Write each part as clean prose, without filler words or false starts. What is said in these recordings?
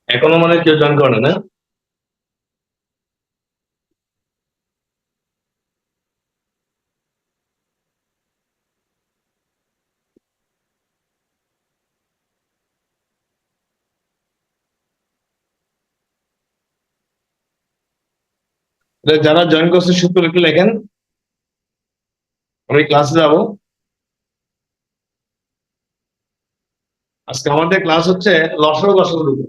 এখনো মনে হয় কেউ জয়েন করে না? যারা জয়েন করছে সূত্র একটু লেখেন, আমি ক্লাসে যাব। আজকে আমাদের ক্লাস হচ্ছে লসাগু গসাগুর উপর।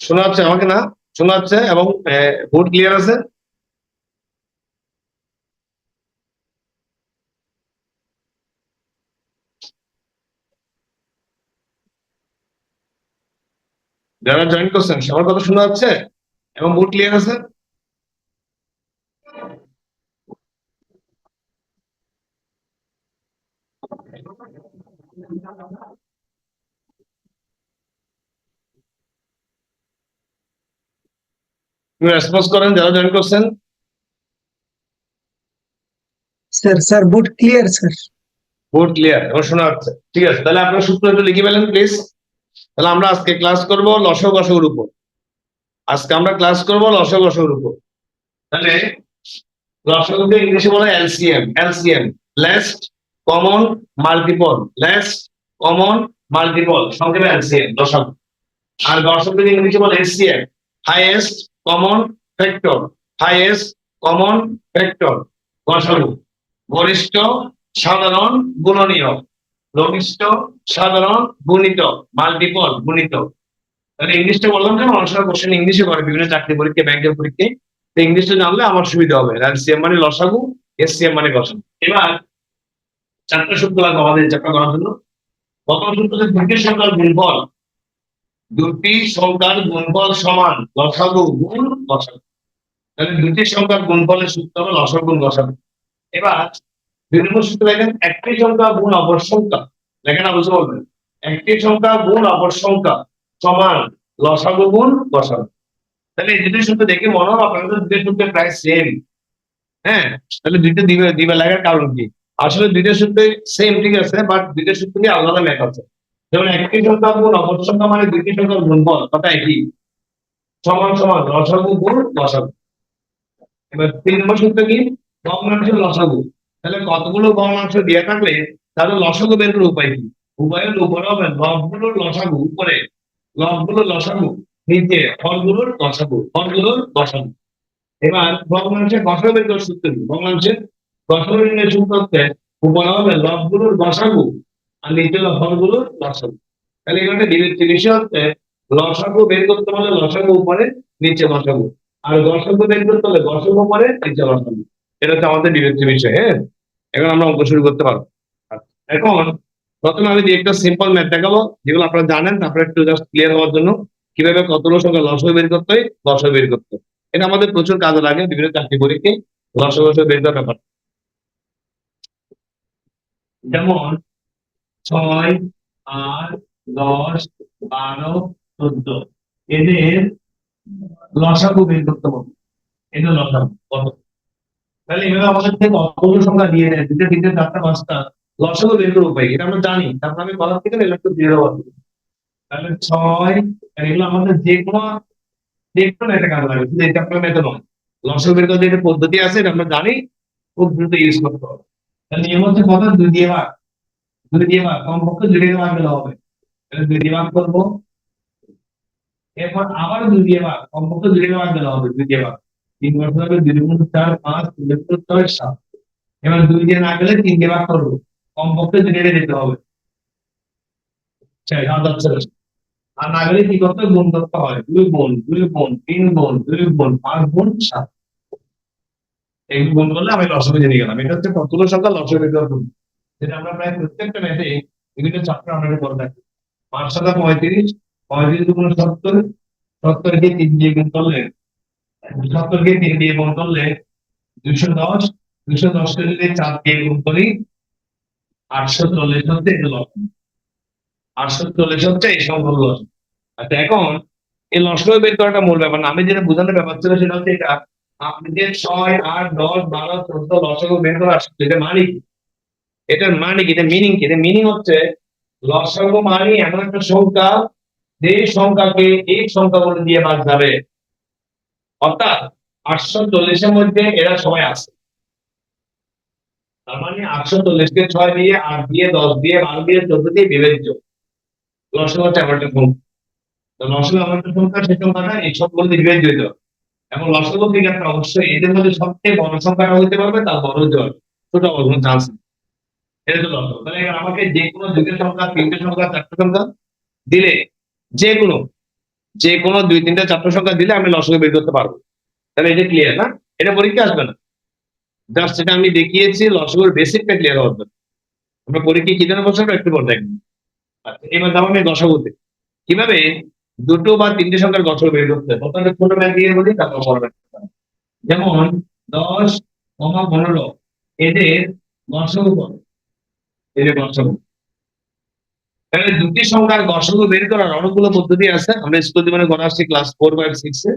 শোনা যাচ্ছে আমাকে না? শোনা যাচ্ছে এবং বোর্ড ক্লিয়ার আছে? যারা জয়েন করছেন সবার কথা শোনা যাচ্ছে এবং বোর্ড ক্লিয়ার আছে? রেসপন্স করেন যারা জয়েন করছেন। স্যার বুট ক্লিয়ার স্যার। বোর্ড ক্লিয়ার এবং শোনা যাচ্ছে, ঠিক আছে। তাহলে আপনার সূত্র একটু লিখে ফেলেন প্লিজ। তাহলে আমরা আজকে ক্লাস করব লসাগু গসাগুর উপর। আজকে আমরা ক্লাস করব লসাগু গসাগুর উপর। তাহলে লসাগুকে ইংলিশে বলা হয় LCM. LCM least common multiple. Least common multiple সংক্ষেপে এলসিএম লসাগু। আর গসাগুকে ইংলিশে বলে SCM, highest common factor. Highest common factor গসাগু। গরিষ্ঠ সাধারণ গুণনীয়। লঘিষ্ঠ সাধারণ গুণিত। মাল্টিপল গুণিত। তাহলে ইংলিশটা বললাম যে মানুষরা কোশ্চেন ইংলিশে করে বিভিন্ন চাকরি পরীক্ষা, ব্যাংকের পরীক্ষায়। তো ইংলিশটা জানলে আমার সুবিধা হবে। এলসিএম মানে লসাগু, এসসিএম মানে গসাগু। এবার চারটা সূত্র লাগবে আমাদের চ্যাপ্টার করার জন্য। প্রথম সূত্র হচ্ছে দুটি সংখ্যার গুণফল। দুটি সংখ্যার গুণফল সমান লসাগু গুণ গসাগু। তাহলে দুটি সংখ্যার গুণফলের সূত্র হবে লসাগু গুণ গসাগু। এবার দুই নম্বর সূত্র দেখেন, একটি সংখ্যা গুণ অপর সংখ্যা। লেখেন না, বুঝে বলবেন। একটি সংখ্যা গুণ অপর সংখ্যা সমান লসাগু গুণ গসাগু। তাহলে এই দুটি সূত্র দেখে মনে হয় আপনাদের দুটি সূত্র প্রায় সেম। হ্যাঁ, তাহলে দুইটা দিবে দিবে লাগার কারণ কি? আসলে দুইটা সূত্র সেম, ঠিক আছে, বাট দুইটা সূত্রে আলাদা ম্যাথ আছে। যেমন একটি সংখ্যা গুণ অপর সংখ্যা মানে দুইটি সংখ্যার গুণফল, কথা একই। সমান সমান লসাগু গুণ গসাগু। এবার তিন নম্বর সূত্র কি? ভগ্নাংশের লসাগু। তাহলে কতগুলো ভগ্নাংশ দিয়ে থাকলে তাহলে লসাগু বের করার উপায় কি? উপায় হলো উপরে হবে লবগুলোর লসাগু উপরে, লবগুলোর লসাগু নিচে, হরগুলোর লসাগু, হরগুলোর লসাগু। এবার ভগ্নাংশের গসাগু বের করার সূত্র কি? ভগ্নাংশের গসাগু নির্ণয়ের সূত্র হচ্ছে উপরে হবে লবগুলোর গসাগু আর নিচে হলো হরগুলোর লসাগু। তাহলে এখানে জিনিস হচ্ছে লসাগু বের করতে হলে লসাগু উপরে নিচে লসাগু, আর গসাগু বের করতে হলে গসাগু উপরে নিচে লসাগু। এটা হচ্ছে আমাদের বিবেচ্য বিষয়। হ্যাঁ, এখন আমরা অঙ্ক শুরু করতে পারবো। এখন প্রথমে আমি একটা সিম্পল ম্যাথ দেখাবো যেগুলো আপনারা জানেন, তারপরে একটু জাস্ট ক্লিয়ার হওয়ার জন্য কিভাবে কতগুলো সংখ্যা লসাগু বের করতে হয়, গসাগু বের করতে হয়। এটা আমাদের প্রচুর কাজে লাগে বিভিন্ন চাকরি পরীক্ষায় লসাগু গসাগু বের করার ব্যাপার। যেমন 6, 8, 10, 12, 14 এদের লসাগু বের করতে হবে। এটা লসাগু কত? তাহলে এভাবে আমাদের থেকে কতগুলো সংখ্যা দিয়ে দেয়, দুটো তিনটে চারটা পাঁচটা লসাগু বের করার উপায় এটা আমরা জানি। তারপর আমি কলার থেকে একটু দিয়ে দেবো। তাহলে 6, আর এগুলো আমাদের যে কোনো একটা কাজ লাগে, শুধু এটা আপনার মেথড নয়। লসাগু বের করার যে একটা পদ্ধতি আছে এটা আমরা জানি, খুব দ্রুত ইউজ করতে হবে। তাহলে নিয়ম হচ্ছে কত? 2 দিয়ে ভাগ, 2 দিয়ে ভাগ, কমপক্ষে 2 দিয়ে ভাগ দিলে হবে। তাহলে 2 দিয়ে ভাগ করবো, এরপর আবার 2 দিয়ে ভাগ, কমপক্ষে 2 দিয়ে ভাগ দিলে হবে। 2 দিয়ে ভাগ 3 বছর হবে, 2 গুণ 4, 5, 3 গুণ 6, 7। এবার 2 দিয়ে না গেলে 3 দিয়ে ভাগ করবো, কমপক্ষে 2 দিয়ে দিতে হবে। আচ্ছা, আর যাচ্ছে না। আর না গেলে কি করতে হয়? গুণ করতে হয়। 2 গুণ 2 গুণ 3 গুণ 2 গুণ 5 গুণ 7। এই গুণ করলে আমি লসাগু জেনে গেলাম। এটা হচ্ছে কতগুলো সংখ্যা লসাগু বের করার পদ্ধতি, যেটা আমরা প্রায় প্রত্যেকটা ম্যাথে বিভিন্ন চ্যাপ্টার আমরা করে থাকি। 5 7 35, 35 গুণ 70, 70 কে 3 দিয়ে গুণ করলে, 70 কে 3 দিয়ে গুণ করলে 210, 210 কে যদি 4 দিয়ে গুণ করি 840 হচ্ছে এটা লসাগু। 840 হচ্ছে এই সংখ্যাগুলো লসাগু। আচ্ছা, এখন এই লসাগু বের করাটা মূল ব্যাপার না, আমি যেটা বোঝানোর ব্যাপার ছিল সেটা হচ্ছে এটা। আপনি যে 6, 8, 10, 12, 14 লসাগু বের করা আসছে, এটা মানে কি? এটার মানে কি? এটা মিনিং কি? এটা মিনিং হচ্ছে লসাগু মানে এমন একটা সংখ্যা যে সংখ্যাকে এই সংখ্যাগুলো দিয়ে ভাগ যাবে। অর্থাৎ 840 মধ্যে এরা সবাই আছে। তার মানে 840 কে 6 দিয়ে, 8 দিয়ে, 10 দিয়ে, 12 দিয়ে, 14 দিয়ে বিভাজ্য। লসাগু হচ্ছে এমন একটা সংখ্যা। তো লসাগু এমন একটা সংখ্যা, সেই সংখ্যাটা এই সবগুলো দিয়ে বিভাজ্য হতে হবে। এবং লসাগু থেকে একটা অবশ্যই এদের মধ্যে সবচেয়ে বড় সংখ্যাটা হতে পারবে, তার বড় হতে পারবে, ছোট হওয়ার কোনো চান্স নেই। এটা তো লসাগু। তাহলে এবার আমাকে যে কোনো দুইটা সংখ্যা, তিনটে সংখ্যা, চারটে সংখ্যা দিলে, যে কোনো যে কোনো 2, 3, 4টে সংখ্যা দিলে আমি লসাগু বের করতে পারবো। তাহলে এটা ক্লিয়ার না? এটা পরীক্ষা আসবে না, জাস্ট এটা আমি দেখিয়েছি লসাগুর বেসিকটা ক্লিয়ার হওয়ার জন্য। আমরা পরীক্ষা কি জন্য বলছি একটু পর দেখবেন। আচ্ছা, এবার যাবো আমি গসাগুতে। কিভাবে দুটো বা তিনটে সংখ্যার গসাগু বের করতে হয়, প্রথমে ছোট ম্যাথ দিয়ে বলি, তারপর বড় ম্যাথ। যেমন 10, 15 এদের গসাগু কত? এদের গসাগু। তাহলে দুটি সংখ্যার গসাগু বের করার অনেকগুলো পদ্ধতি আছে, আমরা স্কুল জীবনে করা আসছি ক্লাস 4 বা 6 এ।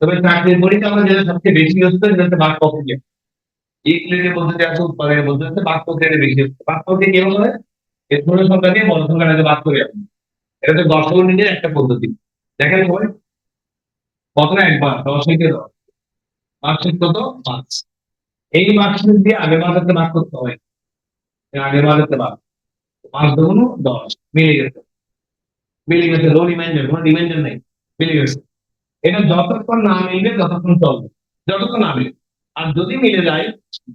তবে চাকরির পরীক্ষা আমরা যেটা সবচেয়ে বেশি ইউজ করি সেটা হচ্ছে ভাগ প্রক্রিয়া। ইউক্লিডের পদ্ধতি আছে, উৎপাদনের পদ্ধতি আছে, ভাগ প্রক্রিয়াটা বেশি হচ্ছে। ভাগ প্রক্রিয়া কিভাবে হয়? এই ছোট সংখ্যা দিয়ে বড় সংখ্যাটাকে ভাগ করে আপনি, এটা হচ্ছে গসাগু নিজের একটা পদ্ধতি। দেখেন সবাই, প্রথমে একবার 10 থেকে 10, মার্কশিট কত? 5। এই মার্কশিট দিয়ে আগের বাজারকে ভাগ করতে হয়, আগের বাজারকে ভাগ 5 দুগুণ 10, মিলে গেছে। মিলে গেছে, নো রিমাইন্ডার, কোনো রিমাইন্ডার নাই, মিলে গেছে। এটা যতক্ষণ না মিলবে ততক্ষণ চলবে, যতক্ষণ না মিলবে। আর যদি মিলে যায়,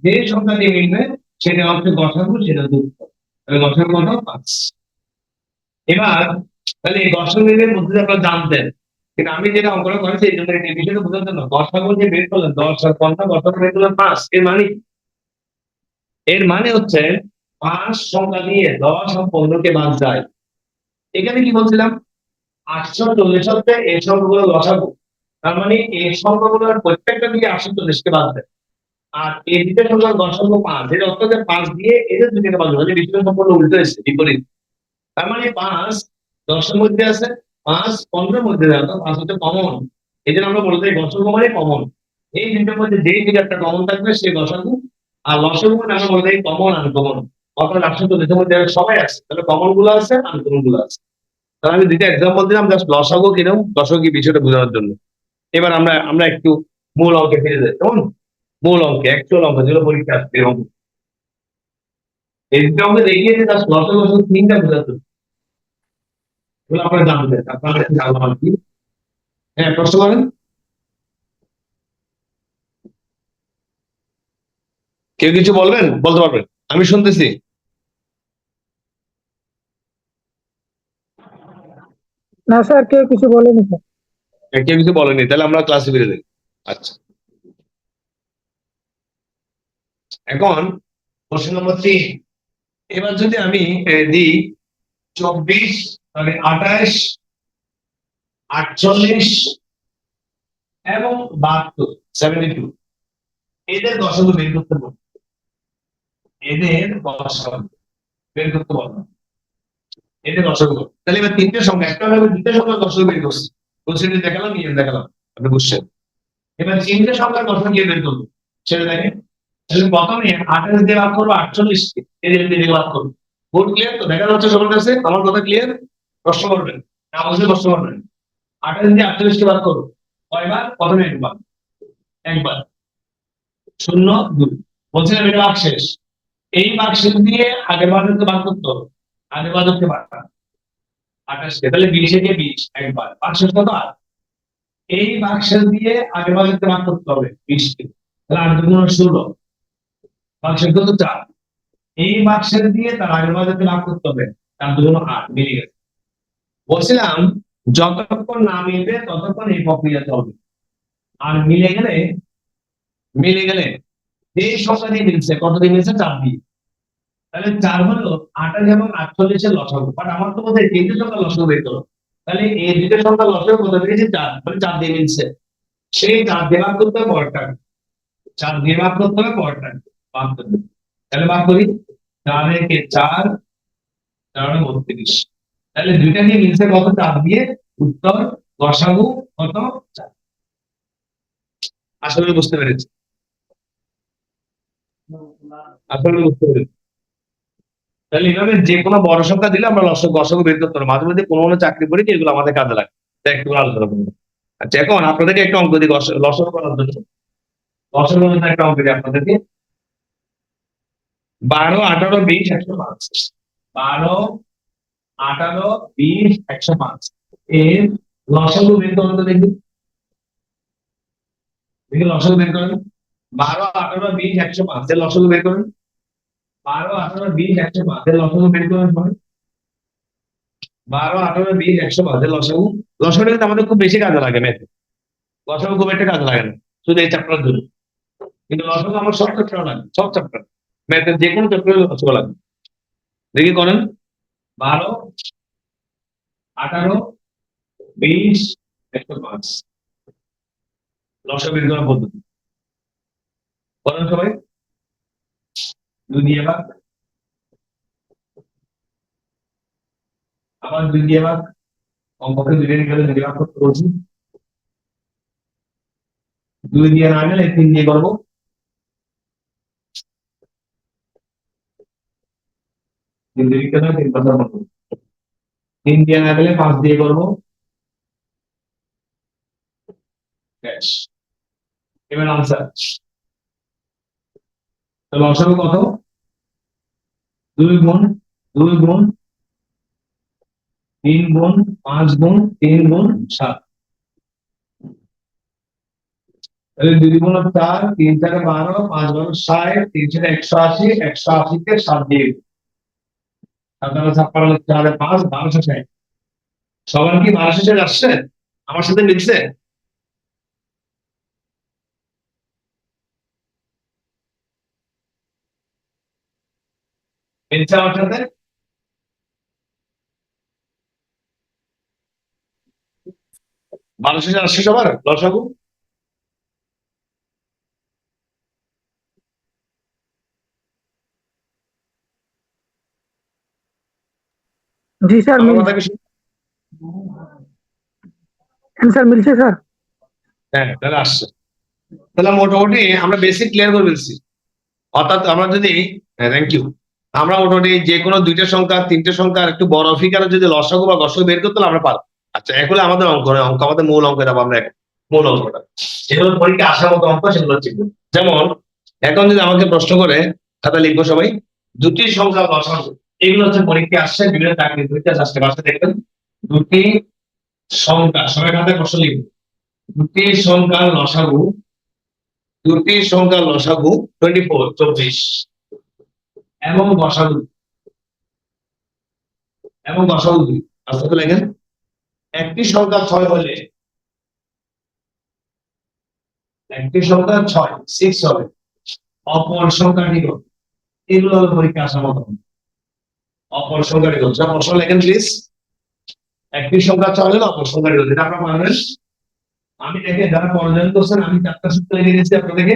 যে সংখ্যা দিয়ে মিলবে সেটা হচ্ছে গসাগু, সেটা যুক্ত। তাহলে গসাগু কত? 5। এবার তাহলে এই গসাগুর মধ্যে আপনারা জানতেন, কিন্তু আমি যেটা অঙ্কটা করেছি এই জন্য এই বিষয়টা বোঝার জন্য, গসাগু যে বের করলেন 10 আর 15, গসাগু বের করলেন 5, এর মানে কি? এর মানে হচ্ছে 5 সংখ্যা দিয়ে 10 আর 15 কে বাদ যায়। এখানে কি বলছিলাম? 840 হচ্ছে এই সংখ্যাগুলো গসাগু। তার মানে এই সংখ্যাগুলোর প্রত্যেকটা দিয়ে 840 কে বাদ দেয়। আর এই দুটো সংখ্যার গসাগু 5, এর অর্থ যে 5 দিয়ে এদের দুটোকে বাদ দেবে, বিষয়টা সম্পূর্ণ উল্টো এসেছে, বিপরীত। তার মানে 5 10 এর মধ্যে আছে, 5 15 এর মধ্যে আছে, 5 হচ্ছে কমন। এই জন্য আমরা বলতে গসাগু মানে কমন। এই দুটোর মধ্যে যেই দুটো একটা কমন থাকবে সে গসাগু। আর লসাগু মানে আমরা বলতে কমন আনকমন। অর্থাৎ 840 এর মধ্যে সবাই আছে, তাহলে কমন গুলো আছে, আনকমন গুলো আছে। তাহলে আমি দুইটা এক্সাম্পল দিলাম জাস্ট লসাগু কিরকম, লসাগু কি বিষয়টা বোঝানোর জন্য। এবার আমরা আমরা একটু মূল অঙ্কে ফিরে যাই, কেমন? মূল অঙ্কে, অ্যাকচুয়াল অঙ্ক যেগুলো পরীক্ষা আসবে, এরকম এই দুটো অঙ্কে দেখিয়েছে জাস্ট লসাগু লসাগু তিনটা বোঝার জন্য। এগুলো আপনারা জানবেন, আপনারা একটু জানলাম আর কি। হ্যাঁ, প্রশ্ন করেন। কেউ কিছু বলবেন, বলতে পারবেন, আমি শুনতেছি। না স্যার, কেউ কিছু বলেনি স্যার। হ্যাঁ, কেউ কিছু বলেনি, তাহলে আমরা ক্লাসে ফিরে যাই। আচ্ছা, এখন প্রশ্ন নম্বর 3। এবার যদি আমি দিই 24 মানে 28 48 এবং 72 72 এদের দশক বের করতে বলবো, এদের দশক বের করতে বলবো, এদের দশক। তাহলে এবার তিনটে সংখ্যা, একটা হলো দুটো সংখ্যার দশক বের করছি, কোশ্চেনে দেখালাম নিয়ে দেখালাম, আপনি বুঝছেন। এবার তিনটে সংখ্যার দশক গিয়ে বের করবো, সেটা দেখেন। তাহলে প্রথমে 28 দিয়ে ভাগ করবো 48 কে, এদের দিয়ে ভাগ করবো। বোর্ড ক্লিয়ার তো? দেখা যাচ্ছে সবার কাছে আমার কথা ক্লিয়ার? প্রশ্ন করবেন না, বুঝলে প্রশ্ন করবেন। 28 দিয়ে 48 কে ভাগ করবো কয়বার? প্রথমে একবার, একবার, 0 2, বলছিলাম এটা ভাগ শেষ। এই ভাগ শেষ দিয়ে আগের বারকে ভাগ করতে হবে, আগের বারকে ভাগ 28 কে, তাহলে 20 এ 20 একবার, ভাগ শেষ কত 8। এই ভাগ শেষ দিয়ে আগের বারকে ভাগ করতে হবে 20 কে, তাহলে 8 2 16, ভাগ শেষ কত 4। এই বাক্সের দিয়ে তার আগের বাজারকে লাভ করতে হবে, তার দুটো 8 মিলে গেছে। বলছিলাম যতক্ষণ না মিলবে ততক্ষণ এই প্রক্রিয়া চলবে, আর মিলে গেলে, মিলে গেলে যে সংখ্যা দিয়ে মিলছে, কত দিয়ে মিলছে? 4 দিয়ে। তাহলে 4 হলো 28 এবং 48 এর লসাগু। বাট আমার তো বোধহয় তিনটে সংখ্যা লসাগু বের করো, তাহলে এই দুটো সংখ্যা লসাগু কত পেয়েছে? 4, মানে 4 দিয়ে মিলছে। সেই 4 দিয়ে ভাগ করতে হবে পরেরটা, 4 দিয়ে ভাগ করতে হবে পরেরটা, ভাগ করতে হবে। তাহলে ভাগ করি, 4 একে 4, 4 32। তাহলে দুইটা দিয়ে মিলছে কত? 4 দিয়ে। উত্তর লসাগু কত? 4। আসলে বুঝতে পেরেছি, আসলে বুঝতে পেরেছি। তাহলে এইভাবে যে কোনো বড় সংখ্যা দিলে আমরা লসাগু বের করতে পারবো। মাঝে মধ্যে কোনো কোনো চাকরি করি কি, এগুলো আমাদের কাজে লাগে, তাই একটু আলোচনা করবো। আচ্ছা, এখন আপনাদেরকে একটা অঙ্ক দিই লসাগু করার জন্য। লসাগু করার একটা অঙ্ক দিই আপনাদেরকে। 12 18 20 105। 12 18 20 105 এর লসাগু বের করতে দেখি, দেখি লসাগু বের করেন। 12 18 20 105 এর লসাগু বের করেন। 12 18 20 105 এর লসাগু বের করেন সবাই। 12 18 20 105 এর লসাগু। লসাগুটা কিন্তু আমাদের খুব বেশি কাজে লাগে ম্যাথে, লসাগু খুব একটা কাজে লাগে না, শুধু এই চ্যাপ্টার জন্য। কিন্তু লসাগু আমার সব চ্যাপ্টার লাগে, সব চ্যাপ্টার, ম্যাথের যে কোনো চ্যাপ্টারে লসাগু লাগে। দেখি করেন। 12 18 20 105 লসাগু বের করার পদ্ধতি করেন সবাই। 2 দিয়ে ভাগ, আবার 2 দিয়ে ভাগ, অঙ্ককে 2 দিয়ে গেলে 2 দিয়ে ভাগ করতে বলছি। 2 দিয়ে না গেলে 3 দিয়ে করবো। 3 দিয়ে লিখতে হবে, 3 কথা বলবো। 3 দিয়ে না গেলে 5 দিয়ে করবো। ব্যাস, এবার আনসার। তাহলে লসাগু কত? 2 গুণ 2 গুণ 3 গুণ 5 গুণ 3 গুণ 7। তাহলে 2 গুণ 4, 3 4 12, 5 গুণ 60, 3 4 180, 180 কে 7 দিয়ে 7 4 5 1260। সবার কি 1260 আসছে? আমার সাথে মিলছে? মিলছে আমার সাথে? 1260 আসছে সবার লসাগু? জি স্যার, আমার কথা কি অ্যান্সার মিলছে স্যার। হ্যাঁ, তাহলে আসছে। তাহলে মোটামুটি আমরা বেসিক ক্লিয়ার করে ফেলছি। অর্থাৎ আমরা যদি, হ্যাঁ থ্যাংক ইউ, আমরা মোটামুটি যে কোনো দুইটা সংখ্যা তিনটে সংখ্যার একটু বড় ফিগারে যদি লসাগু বা গসাগু বের করতে হলে আমরা পারবো। আচ্ছা, এখন আমাদের অঙ্ক নয়, অঙ্ক আমাদের মূল অঙ্ক যাবো আমরা এখন। মূল অঙ্কটা যেগুলো পরীক্ষা আসার মতো অঙ্ক সেগুলো হচ্ছে এগুলো। যেমন এখন যদি আমাকে প্রশ্ন করে, খাতা লিখবো সবাই, দুটি সংখ্যা লসাগু, এগুলো হচ্ছে পরীক্ষা আসছে, বিভিন্ন চাকরি পরীক্ষা আসছে, বাসা দেখবেন। দুটি সংখ্যা, সবাই খাতায় প্রশ্ন লিখবো। দুটি সংখ্যার লসাগু, দুটি সংখ্যার লসাগু 24 এবং গসাগু, এবং গসাগু 2। আস্তে লেখেন। একটি সংখ্যা 6 হলে, একটি সংখ্যা 6 হবে, অপর সংখ্যাটি কত? এগুলো হলো পরীক্ষা আসার মতো। অপর সংখ্যা বিরোধ প্রশ্ন লেখেন প্লিজ। একটি সংখ্যা 6 হলো অপর সংখ্যা বিরোধ, এটা আপনারা পারবেন। আমি দেখে যারা পড়াশোনা করছেন আমি 4টা সূত্র লিখে দিয়েছি আপনাদেরকে।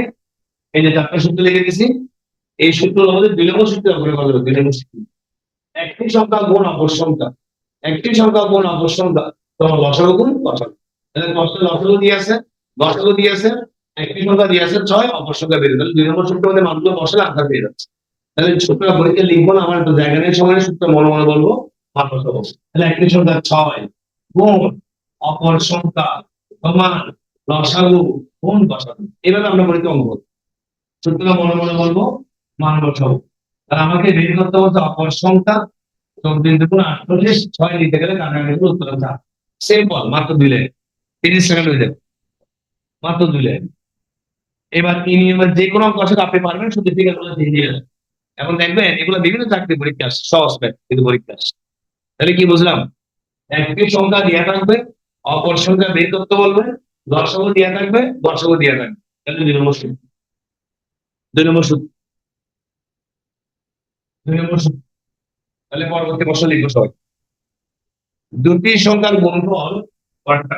এই যে 4টা সূত্র লিখে দিয়েছি, এই সূত্রগুলো আমাদের বিলোম সূত্র করে বলা হবে। বিলোম সূত্র, একটি সংখ্যা গুণ অপর সংখ্যা, একটি সংখ্যা গুণ অপর সংখ্যা, তোমার লসাগু গুণ গসাগু। তাহলে প্রশ্নে লসাগু দিয়ে আছে, গসাগু দিয়ে আছে, একটি সংখ্যা দিয়ে আছে 6, অপর সংখ্যা বের হলো। 2 নম্বর সূত্রের মধ্যে মানগুলো বসালে আনসার পেয়ে যাচ্ছে। তাহলে সূত্রটা বইতে লিখবো না, আমার একটু জায়গা নেই, সময় সূত্র মনে মনে বলবো, মান বসাবো। তাহলে একটি সংখ্যা 6 গুণ অপর সংখ্যা সমান লসাগু গুণ গসাগু। এভাবে আমরা বইতে অঙ্ক করবো, সূত্রটা মনে মনে বলবো, মান বসাবো। তাহলে আমাকে বের করতে হচ্ছে অপর সংখ্যা 24 × 48, 6 লিখতে গেলে কাটাকাটি উত্তর 4। সিম্পল, মাত্র 2 লাইন, 30 সেকেন্ড হয়ে যাবে, মাত্র 2 লাইন। এবার এই নিয়মের যে কোনো অঙ্ক আসলে আপনি পারবেন, শুধু ফিগার গুলো চেঞ্জ দিয়ে দেবেন। এখন দেখবেন এগুলো বিভিন্ন চাকরি পরীক্ষা আসে, সহজ প্যাট কিন্তু পরীক্ষা আসে। তাহলে কি বুঝলাম? একটি সংখ্যা দেওয়া থাকবে, অপর সংখ্যা বের করতে বলবে, লসাগু দেওয়া থাকবে, গসাগু দেওয়া থাকবে। তাহলে 2 নম্বর সূত্র, 2 নম্বর সূত্র, 2 নম্বর সূত্র। তাহলে পরবর্তী প্রশ্ন লিখবো সবাই। দুটি সংখ্যার গুণফল কয়টা?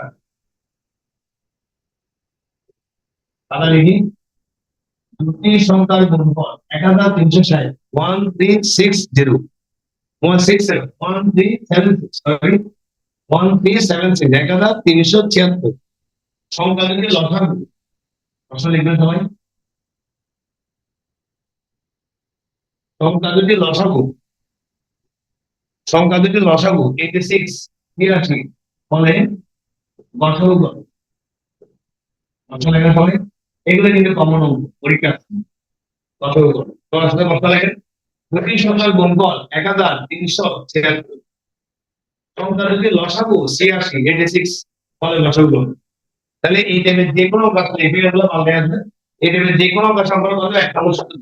তাহলে লিখি, দুটি সংখ্যার গুণফল 1360, 1360, 1376, সরি 1376, 1376 সংখ্যা যদি লসাগু, প্রশ্ন লিখবেন সবাই। সংখ্যা দুটি লসাগু, সংখ্যা দুটি লসাগু 86, 83 ফলে গসাগু কত? প্রশ্ন লেখা সবাই। এগুলো কিন্তু কমন অঙ্ক পরীক্ষা আসছে। গসাগু কত? তোমার সাথে প্রশ্ন লেখেন। দুটি সংখ্যার গুণফল 1376, সংখ্যা দুটি লসাগু 86, 86 ফলে গসাগু কত? তাহলে এই টাইপের যে কোনো কাজ এগুলো পাল্টে আসবে। এই টাইপের যে কোনো কাজ সম্পর্ক হলে 1 নম্বর সূত্র,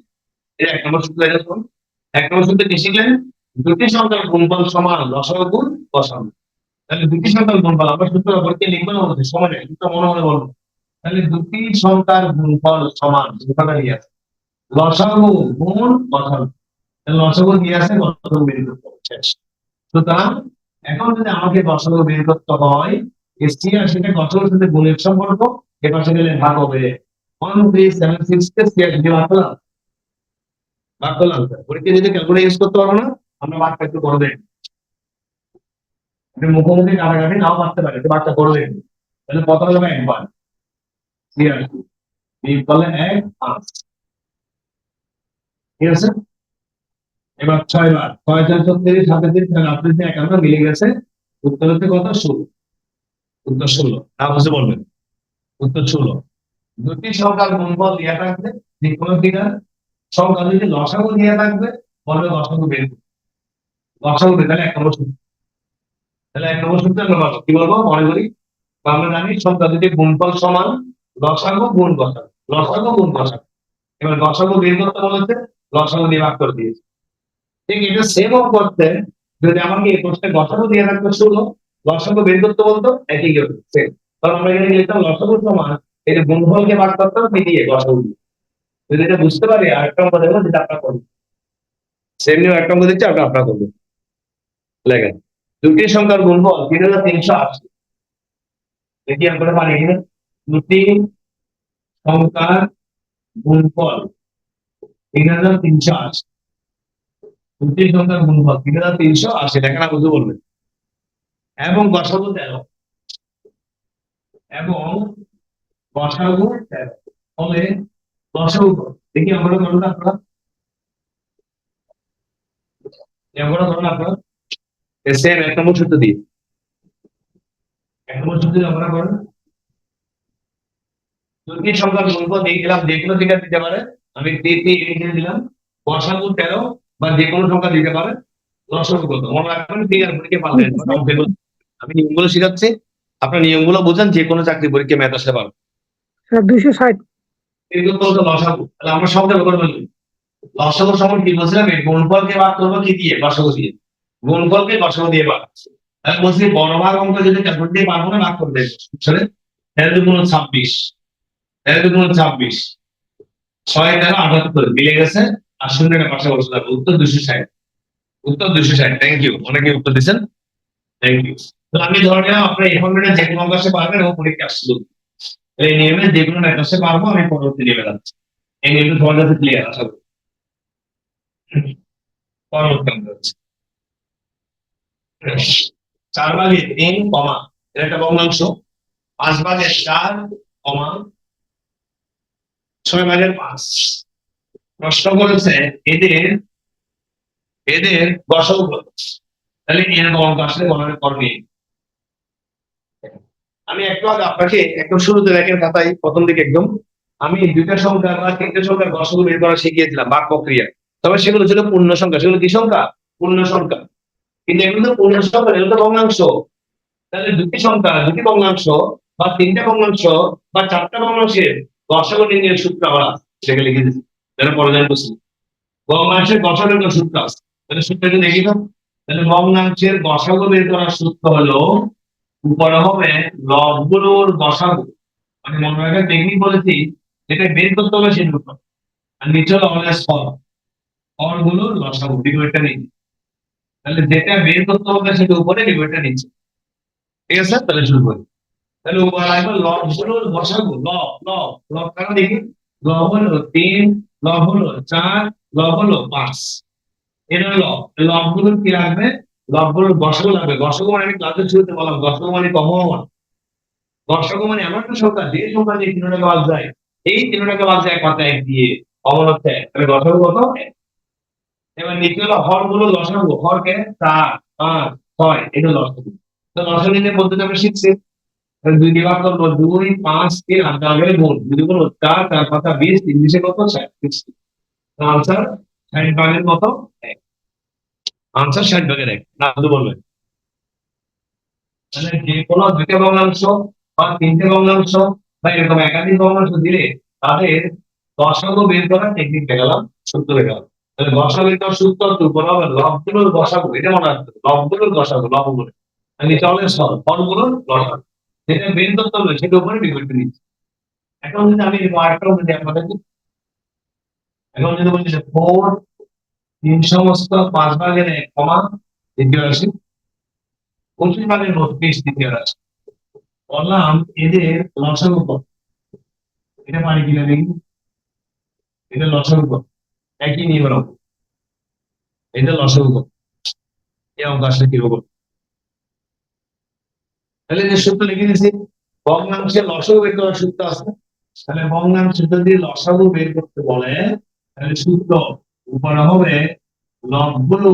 এই 1 নম্বর সূত্র এরকম। 1 নম্বর সূত্রে কি শিখলেন? দুটি সংখ্যার গুণফল সমান লসাগু গুণ গসাগু। তাহলে দুটি সংখ্যার গুণফল আমরা সূত্র বলতে লিখবো না, বলতে সময় নেই, সূত্র মনে মনে বলবো। তাহলে দুটি সংখ্যার গুণফল সমান, সংখ্যাটা দিয়ে আছে লসাগু গুণ গসাগু। তাহলে লসাগু দিয়ে আছে, গসাগু বের করতে হবে, শেষ। সুতরাং এখন যদি আমাকে গসাগু বের করতে হয়, এসটি আর সেটা গসাগুর সাথে গুণের সম্পর্ক, এ পাশে গেলে ভাগ হবে। 1376 কে সিআর দিয়ে ভাগ করলাম, ভাগ করলাম। পরীক্ষা যদি ক্যালকুলেটর ইউজ করতে পারবো না, আমরা ভাগটা একটু করে দেন। মুখোমুখি কাটাকাটি নাও পারতে পারে, ভাগটা করে দেন। তাহলে কত হবে? 1 সিআর বিয়োগ করলে 1, 5, ঠিক আছে। এবার 6 বার 6 4 36, 37, 51 মিলে গেছে। উত্তর হচ্ছে কত? 16। উত্তর 16, না বুঝে বলবেন। উত্তর 16। দুটি সংখ্যার গুণফল দেওয়া থাকবে, যে কোনো ফিগার সংখ্যা যদি লসাগু দেওয়া থাকবে, বলবে লসাগু বের করতে। লসাগু বের, তাহলে 1 নম্বর সূত্র। তাহলে 1 নম্বর সূত্রে আমরা কি বলবো মনে করি? আমরা জানি সংখ্যা দুটি গুণফল সমান লসাগু গুণ গসাগু, লসাগু গুণ গসাগু। এবার গসাগু বের করতে বলেছে, লসাগু দিয়ে ভাগ করে দিয়েছে। ঠিক এটা সেম করতে, যদি আমাকে এই প্রশ্নে গসাগু দিয়ে থাকতো 16, লসাগু বের করতে বলতো, একই হবে সেম। কারণ আমরা এখানে লিখতাম লসাগু সমান, এই যে গুণফলকে ভাগ করতাম কি দিয়ে? গসাগু দিয়ে। যদি এটা বুঝতে পারি, আরেকটা অঙ্ক দেবো যেটা আপনারা করবেন। সেম নিয়ে একটা অঙ্ক দিচ্ছি, আপনারা করবেন। লেখেন, দুটি সংখ্যার গুণফল 3380। দেখি আমরা পারি কিনা। দুটি সংখ্যার গুণফল 3380, দুটি সংখ্যার গুণফল 3380, দেখেন বুঝতে বলবেন। এবং গসাগু 13, এবং গসাগু 13 ফলে গসাগু কত? দেখি আমরা করুন আপনারা, আমরা করুন আপনারা সেম 1 নম্বর সূত্র দিয়ে। 1 নম্বর সূত্র দিয়ে আমরা করেন। দুটি সংখ্যার গুণফল দিয়ে দিলাম, যে কোনো ফিগার দিতে পারে, আমি দিয়ে দিলাম। গসাগু 13 বা যে কোনো সংখ্যা দিতে পারে, লসাগু কত? মনে রাখবেন ফিগার পরীক্ষা পাবেন। আমি নিয়মগুলো শেখাচ্ছি, আপনার নিয়মগুলো বুঝেন, যে কোনো চাকরি পরীক্ষা ম্যাথ আসতে পারবে। স্যার 260। এগুলো তো হচ্ছে লসাগু। তাহলে আমরা সব ব্যবহার করবো। লসাগু সমান কি বলছিলাম? এই গুণফলকে ভাগ করবো কি দিয়ে? গসাগু দিয়ে। গুণফলকে গসাগু দিয়ে ভাগ। তাহলে বলছি বড় ভাগ অঙ্ক যদি ক্যালকুলেটর দিয়ে পারবো না, ভাগ করে দেবো। বুঝছেন? 13 × 26, 13 × 26, 6 13 78 মিলে গেছে। আর শূন্যটা পাশে বসে থাকবে, উত্তর 260। উত্তর 260। থ্যাংক ইউ, অনেকে উত্তর দিচ্ছেন, থ্যাংক ইউ। তো আমি ধরে নিলাম আপনার এই ফর্মেটে যে কোনো অঙ্কে পারবেন এবং পরীক্ষা আসছিল এই নিয়মে যে কোনো একটা পারবো, আমি পরবর্তী নিয়মে যাচ্ছি। এই নিয়মটা তোমার কাছে ক্লিয়ার আশা করি। পরবর্তী অঙ্ক হচ্ছে 4/3, এটা একটা ভগ্নাংশ। 5/4, 6/5। প্রশ্ন করেছে এদের এদের গসাগু কত। তাহলে এরকম অঙ্ক আসলে মনে করবে। আমি একটু আগে আপনাকে একদম শুরুতে দেখেন খাতায় প্রথম দিকে একদম আমি দুইটা সংখ্যা বা তিনটা সংখ্যার গসাগু বের করা শিখিয়েছিলাম বাক প্রক্রিয়া। তবে সেগুলো ছিল পূর্ণ সংখ্যা, সেগুলো কি সংখ্যা? পূর্ণ সংখ্যা। কিন্তু এগুলো তো পূর্ণ সংখ্যা, এগুলো তো ভগ্নাংশ। তাহলে দুটি সংখ্যা, দুটি ভগ্নাংশ বা তিনটা ভগ্নাংশ বা চারটা ভগ্নাংশের গসাগু নির্ণয়ের সূত্র আমরা সেটা লিখে দিচ্ছি। যেটা পরে জানতে ভগ্নাংশের গসাগু বের করার সূত্র আছে। তাহলে সূত্রটা দেখি তো। তাহলে ভগ্নাংশের গসাগু বের করার সূত্র হলো উপরে হবে লবগুলোর গসাগু, মানে মনে রাখার টেকনিক বলেছি, যেটা বের করতে হবে সেটা উপর, আর নিচে হলো আমাদের স্তর, স্তরগুলোর লসাগু বিপরীতটা নিচে। তাহলে যেটা বের করতে হবে সেটা উপরে, বিপরীতটা নিচে। ঠিক আছে, তাহলে শুরু করি। তাহলে উপরে লাগবে লবগুলোর গসাগু, লব লব লব কারণ দেখি, লব হলো 3, লব হলো 4, লব হলো 5। এটা হলো লবগুলোর কি লাগবে, লবগুলোর গসাগু লাগবে। গসাগু মানে আমি ক্লাসের শুরুতে বললাম, গসাগু মানে কমন। গসাগু মানে এমন একটা সংখ্যা যে সংখ্যা দিয়ে তিনটাকে বাদ যায়, এই তিনটাকে বাদ যায় এক মাত্রা এক দিয়ে, কমন হচ্ছে এক। তাহলে গসাগু কত? এক। এবার নিচে হলো হরগুলো লসাগু, হরকে 4, 5, 6, এটা লসাগু। তো লসাগু নির্ণয় পদ্ধতি আমরা শিখছি। তাহলে 2 দিয়ে ভাগ করবো, 2, 5, 3, আট আগে গুণ, 2 গুণ 4, 4 5 20, 3 20 কত? 60। আনসার 60 ভাগের কত? 1। আনসার 60 ভাগের 1। না শুধু বলবেন। তাহলে যে কোনো দুইটা ভগ্নাংশ বা তিনটে ভগ্নাংশ বা এরকম একাধিক ভগ্নাংশ দিলে তাদের গসাগু বের করার টেকনিক দেখালাম, সূত্র দেখালাম। তাহলে গসাগু বের করার সূত্র তো উপর হবে লবগুলোর গসাগু, এটা মনে রাখতে হবে, লবগুলোর গসাগু, লবগুলো আর নিচে হবে স্তর, ফলগুলোর গসাগু। যেটা বের করতে হবে সেটা উপরে বিপরীত নিচ্ছে। এখন যদি আমি আরেকটা যদি আপনাদেরকে এখন যদি বলছি 4 3 সমস্ত 5/1 কমা দ্বিতীয় রাশি, 25/32 তৃতীয় রাশি। বললাম এদের লসাগু কত, এটা পারি কিনা দেখি। এটা লসাগু কত, একই নিয়মের অঙ্ক। এটা লসাগু কত, এই অঙ্ক আসলে কিরকম। তাহলে যে সূত্র লিখে দিয়েছি, ভগ্নাংশের লসাগু বের করার সূত্র আছে। তাহলে ভগ্নাংশের যদি লসাগু বের করতে বলে, তাহলে সূত্র উপরে হবে লবগুলো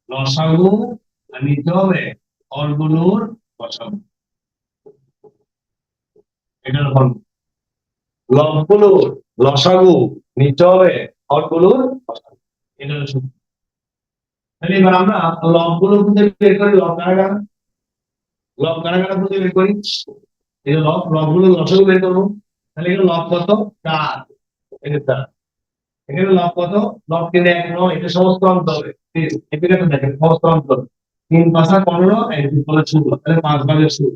লসাগু আর নিচে হবে হরগুলোর লসাগু। এটা হলো লবগুলোর লসাগু, নিচে হবে হরগুলোর লসাগু। এটা হলো সূত্র। তাহলে এবার আমরা লবগুলো খুঁজে বের করি, লব কারা, লব কারা খুঁজে বের করি। এই যে লবগুলো লসাগু বের করবো। তাহলে এটা লব কত? 4। এটা 4। এখানে লব কত? লব 3 1 9, এটা সমস্ত অন্ত হবে। এটা দেখেন সমস্ত অন্ত হবে। 3 5 15, আর 2 15 16, তাহলে 5/16।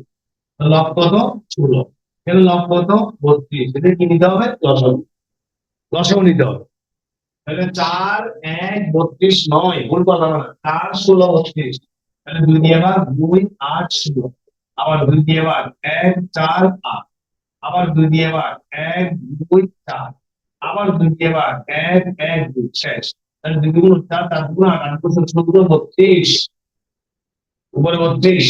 লব কত? 16। এখানে লব কত? 32। এটা কি নিতে হবে? লসাগু, লসাগু নিতে হবে। তাহলে 4 1 32 9, ভুল কথা না, 4 16 32। তাহলে 2 দিয়ে ভাগ, 2 8 16। আবার 2 দিয়ে ভাগ, 1 4 8। আবার 2 দিয়ে ভাগ, 1 2 4। আবার 2 দিয়ে ভাগ, 1 1 2, শেষ। তাহলে 2 গুণ 4, 4 গুণ 8, 8 গুণ 16, 32। উপরে 32,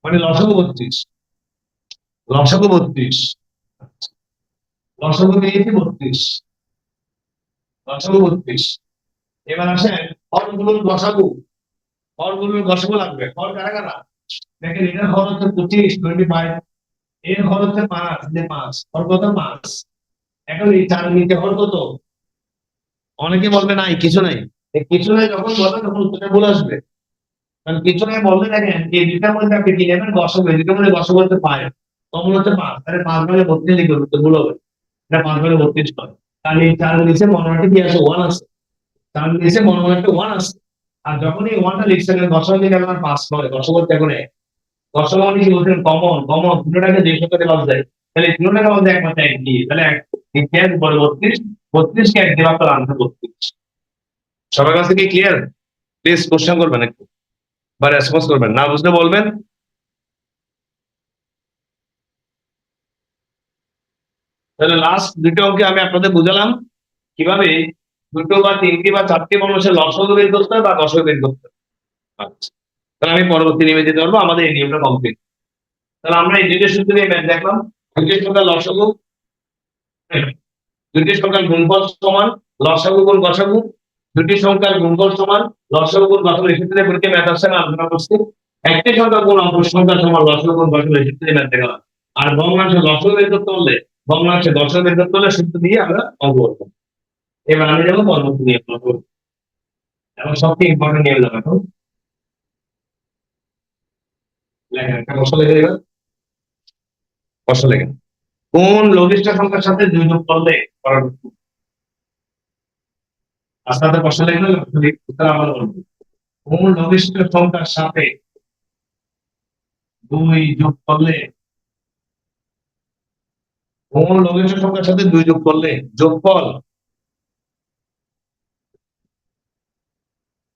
মানে লসাগু 32। লসাগু 32, লসাগু পেয়েছি 32, লসাগু 32। এবার আসেন হরগুলোর লসাগু, হরগুলোর লসাগু লাগবে। হর কারা কারা? দেখেন এটার হর হচ্ছে 25 25, এর হর হচ্ছে 5 যে 5, হর কত? 5। এখন এই 4 নিচে হর কত? অনেকে বলবে নাই কিছু নাই। এই কিছু নাই যখন বলবে তখন উত্তরটা ভুল আসবে। কারণ কিছু নাই বলতে দেখেন এই দুইটার মধ্যে আপনি কি নেবেন? গসাগু, এই দুইটার মধ্যে গসাগু হচ্ছে 5, কমন হচ্ছে 5, তাহলে 5/32 লিখবেন, উত্তর ভুল হবে। এটা 5/32 হয়। তাহলে এই 4 নিচে মনোমানটা কি আছে? 1 আছে। 4 নিচে মনোমানটা 1 আছে। আর যখন এই 1টা লিখছেন গসাগু দিলে আপনার 5 নয়, গসাগু হচ্ছে এখন 1। গসাগু মানে কি বলছেন? কমন, কমন দুটোটাকে যে সাথে বাদ যায়, তাহলে তিনটাকে বাদ যায় একমাত্র 1 দিয়ে, তাহলে 1 1 উপরে 32, 32 কে 1 দিয়ে ভাগ করলে আনসার 32। সবার কাছে কি ক্লিয়ার? প্লিজ কোশ্চেন করবেন একটু বা রেসপন্স করবেন, না বুঝলে বলবেন। তাহলে লাস্ট দুটো অঙ্কে আমি আপনাদের বুঝালাম কিভাবে দুটো বা তিনটি বা চারটি মানুষের লসাগু বের করতে হয় বা গসাগু বের করতে হয়। আচ্ছা, তাহলে আমি পরবর্তী নিয়মে যেতে পারবো, আমাদের এই নিয়মটা কমপ্লিট। তাহলে আমরা এই দুইটা সূত্র দিয়ে ম্যাথ দেখলাম। দুইটি সংখ্যার লসাগু, দুইটি সংখ্যার গুণফল সমান লসাগু গুণ গসাগু, দুটি সংখ্যার গুণফল সমান লসাগু গুণ গসাগু, এই ক্ষেত্রে পরীক্ষা ম্যাথ আসছে না, আলোচনা করছি। একটি সংখ্যা গুণ অপর সংখ্যা সমান লসাগু গুণ গসাগু, এই ক্ষেত্রে ম্যাথ দেখালাম। আর ভগ্নাংশে লসাগু বের করতে হলে, ভগ্নাংশে গসাগু বের করতে হলে সূত্র দিয়ে আমরা অঙ্ক করবো। এবার আমি যাবো পরবর্তী নিয়ম, এবং সবচেয়ে ইম্পর্টেন্ট নিয়ম যাবো এখন। লেখেন একটা কষ্ট লেগে যাবে, কষ্ট লেগে কোন লঘিষ্ঠ সংখ্যার সাথে দুই যোগ করলে পরবর্তী আস্তে কষ্ট লেগে উত্তর আবার বলবো। কোন লঘিষ্ঠ সংখ্যার সাথে দুই যোগ করলে, কোন লঘিষ্ঠ সংখ্যার সাথে দুই যোগ করলে যোগফল,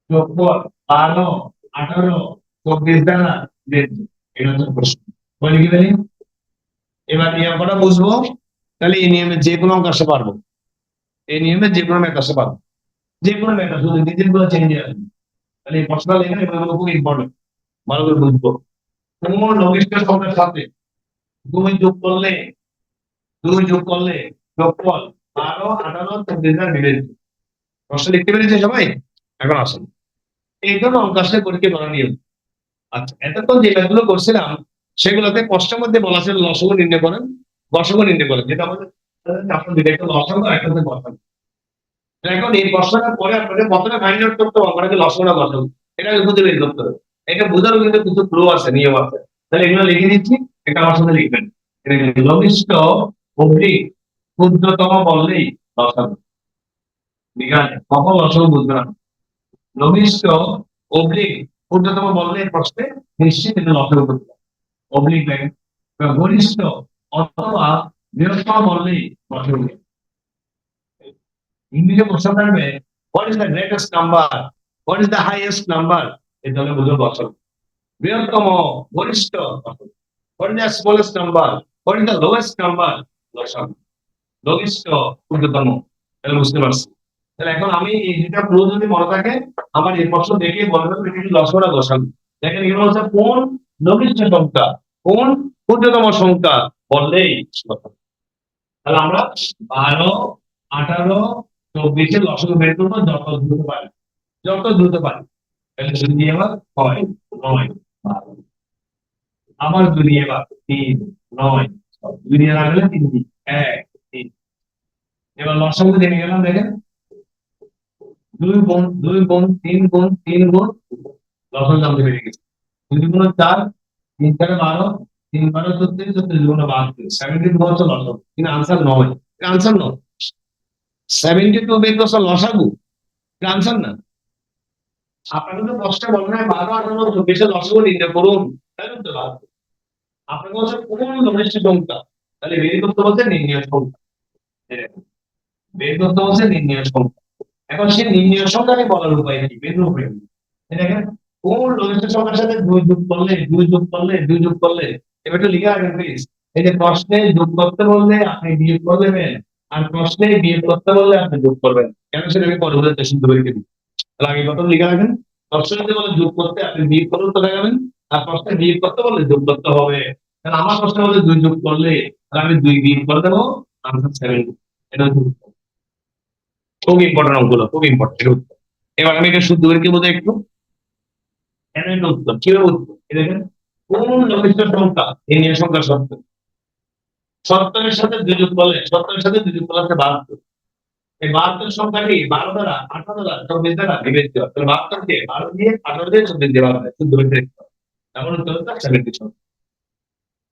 যোগফল 12, 18, 24 দ্বারা বৃদ্ধি। এটা হচ্ছে প্রশ্ন, বলি কি বলি। এবার নিয়ম কটা বুঝবো, তাহলে এই নিয়মে যে কোনো অঙ্ক আসতে পারবো, এই নিয়মে যে কোনো ম্যাথ আসতে পারবো, যে কোনো ম্যাথ শুধু নিজের গুলো চেঞ্জ হবে। তাহলে এই প্রশ্নটা লেখা এগুলো খুব ইম্পর্টেন্ট, ভালো করে বুঝবো। কোন লঘিষ্ঠ সংখ্যার সাথে দুই যোগ করলে, দুই যোগ করলে যোগফল 12, 18, 24 দ্বারা বিভাজ্য। প্রশ্ন লিখতে পেরেছে সবাই? এখন আসুন এই জন্য অঙ্ক আসলে পরীক্ষা করা নিয়ম। আচ্ছা, এতক্ষণ যে ম্যাথগুলো করছিলাম সেগুলোতে প্রশ্নের মধ্যে বলা ছিল লসাগু নির্ণয় করেন, গসাগু নির্ণয় করেন, যেটা আমাদের আপনার দুটো একটা লসাগু আর একটা হচ্ছে গসাগু। এখন এই প্রশ্নটা পরে আপনাদের প্রথমে ফাইন্ড আউট করতে হবে আপনাকে লসাগু না গসাগু, এটা বুঝে বের করতে হবে। এটা বোঝারও কিন্তু কিছু ক্লু আছে, নিয়ম আছে। তাহলে এগুলো লিখে দিচ্ছি, এটা আমার সাথে লিখবেন। লঘিষ্ঠ অবলিক ক্ষুদ্রতম বললেই লসাগু, ঠিক আছে? কখন লসাগু বুঝবে না। লঘিষ্ঠ অবলিক ক্ষুদ্রতম বললে প্রশ্নে নিশ্চিত এটা লসাগু করতে হবে। অবলিক ব্যাংক ঘনিষ্ঠ অথবা বৃহত্তম বললেই লসাগু। ইংরেজি প্রশ্ন থাকবে what is the greatest number, what is the highest number, এই ধরনের বুঝো লসাগু। বৃহত্তম, গরিষ্ঠ, what is the smallest number, what is the lowest number, লসাগু। লঘিষ্ঠ ক্ষুদ্রতম, এটা বুঝতে পারছি। তাহলে এখন আমি এই দুটা ক্লু যদি মনে থাকে, আমার এই প্রশ্ন দেখে বলবেন এটা লসাগু না গসাগু। দেখেন এগুলো হচ্ছে কোন লঘিষ্ঠ সংখ্যা, কোন ক্ষুদ্রতম সংখ্যা বললেই লসাগু। তাহলে আমরা 12, 18, 24 লসাগু বের করবো যত দ্রুত পারি, যত দ্রুত পারি। তাহলে যদি এবার 6, 9, 12, আবার যদি এবার 3, 9, 2 দিয়ে রাখলে 3 দিন 1, 3। এবার লসাগু জেনে গেলাম, দেখেন 2 গুণ 2 গুণ 3 গুণ 3 গুণ, লসাগু জানতে পেরে গেছি। 2 গুণ 4, 3 4 12, 3 12 34, 34 গুণ 72, 72 হচ্ছে লসাগু, কিন্তু আনসার 9। আনসার 9, 72 বের করছে লসাগু, আনসার না। আপনাকে তো প্রশ্ন বলে না 12, 18, 24 লসাগু নির্ণয় করুন, তাই তো বাদ। আপনাকে বলছে কোন লঘিষ্ঠ সংখ্যা, তাহলে বের করতে বলছে নির্ণয় সংখ্যা, বের করতে বলছে নির্ণয় সংখ্যা। এখন সেই নির্ণয় সংখ্যাকে বলার উপায় কি, বের উপায় কি? দেখেন কোন লঘিষ্ঠ সংখ্যার সাথে দুই যোগ করলে, দুই যোগ করলে, দুই যোগ করলে, এবার একটু লিখে রাখেন প্লিজ। এই যে প্রশ্নে যোগ করতে বললে আপনি বিয়োগ করে দেবেন, আর প্রশ্নে বিয়োগ করতে বললে আপনি যোগ করবেন। কেন সেটা আমি পরে বলে শুনতে পারি দিই। তাহলে আগে কথা লিখে রাখেন, প্রশ্নে যদি বলে যোগ করতে আপনি বিয়োগ করুন তো দেখাবেন, আর প্রশ্নে বিয়োগ করতে বললে যোগ করতে হবে। তাহলে আমার প্রশ্নে বলে দুই যোগ করলে, তাহলে আমি 2 বিয়োগ করে দেবো, আনসার 7। এটা হচ্ছে উত্তর। খুব ইম্পর্টেন্ট অঙ্কগুলো, খুব ইম্পর্টেন্ট উত্তর। এবার আমি এটা শুদ্ধ করে কি বোঝাই একটু, কেন এটা উত্তর, কিভাবে উত্তর, এই দেখেন কোন লঘিষ্ঠ সংখ্যা, এই নিয়ে সংখ্যা সত্য, সত্তরের সাথে দুই যোগ করলে, সত্তরের সাথে দুই যোগ করলে হচ্ছে 72। এই 72 সংখ্যাটি 12 দ্বারা, 18 দ্বারা, 24 দ্বারা বিভক্ত হয়। তাহলে 72 কে 12 দিয়ে, 18 দিয়ে, 24 দিয়ে ভাগ হয়, শুদ্ধ করে লিখতে হবে। এমন উত্তর হচ্ছে 72।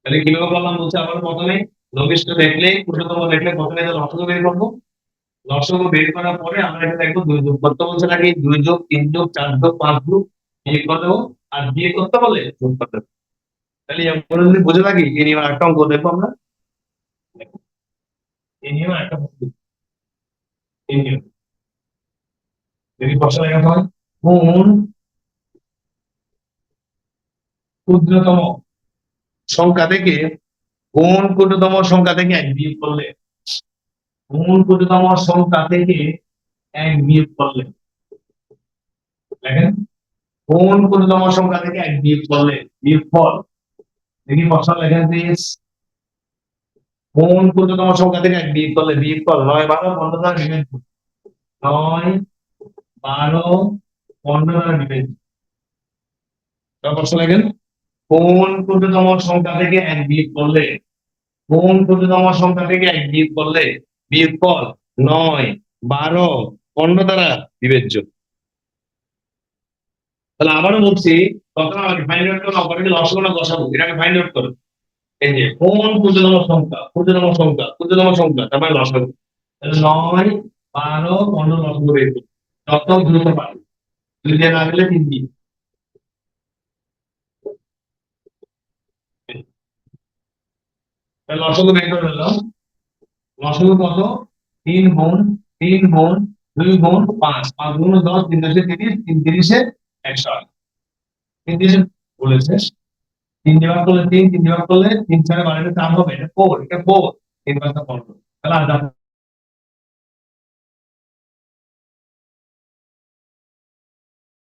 তাহলে কিভাবে বললাম বলছে, আবার প্রথমে লঘিষ্ঠ দেখলে, ক্ষুদ্রতম দেখলে প্রথমে লসাগু বের করবো। লসাগু বের করার পরে আমরা এটা দেখবো দুই যোগ করতে বলছে নাকি, 2 যোগ 3 যোগ 4 যোগ 5 যোগ বিয়োগ করে দেবো, আর বিয়ে করতে বলে যোগ করতে হবে। তাহলে আমরা যদি বুঝে থাকি এই নিয়ে একটা অঙ্ক দেখবো আমরা, এই নিয়ে একটা এই নিয়ে যদি প্রশ্ন লেখা হয় কোন ক্ষুদ্রতম সংখ্যা থেকে কোন ক্ষুদ্রতম সংখ্যা থেকে এক বিয়োগ করলে কোন ক্ষুদ্রতম সংখ্যা থেকে এক বিয়োগ করলে দেখেন কোন ক্ষুদ্রতম সংখ্যা থেকে এক বিয়োগ করলে বিয়োগফল দেখি প্রশ্ন লেখেন প্লিজ কোন ক্ষুদ্রতম সংখ্যা থেকে এক বিয়োগ করলে বিয়োগফল 9 12 15 দ্বারা বিভক্ত 9 12 15 দ্বারা বিভক্ত প্রশ্ন লেখেন কোন ক্ষুদ্রতম সংখ্যা থেকে এক বিয়োগ করলে কোন ক্ষুদ্রতম সংখ্যা থেকে এক বিয়োগ করলে বিয়োগফল 9 12 15 দ্বারা বিভাজ্য তাহলে আবারও বলছি তখন আমাকে ফাইন্ড আউট করো অপারেটর লসাগু না গসাগু এটাকে ফাইন্ড আউট করো এই যে কোন ক্ষুদ্রতম সংখ্যা তার মানে লসাগু তাহলে 9 12 15 লসাগু বের করো যত দ্রুত পারো যদি দিয়ে না গেলে 3 দিন তাহলে লসাগু বের করে নিলাম লসাগু কত 3 গুণ 2 গুণ 5 5 গুণ 10 3 10 30 3 30 108 3 30 বলেছে 3 ডিভাইড করলে 3 3 ডিভাইড করলে 3 4 12 4 হবে এটা 4 এটা 4 3 5 15 তাহলে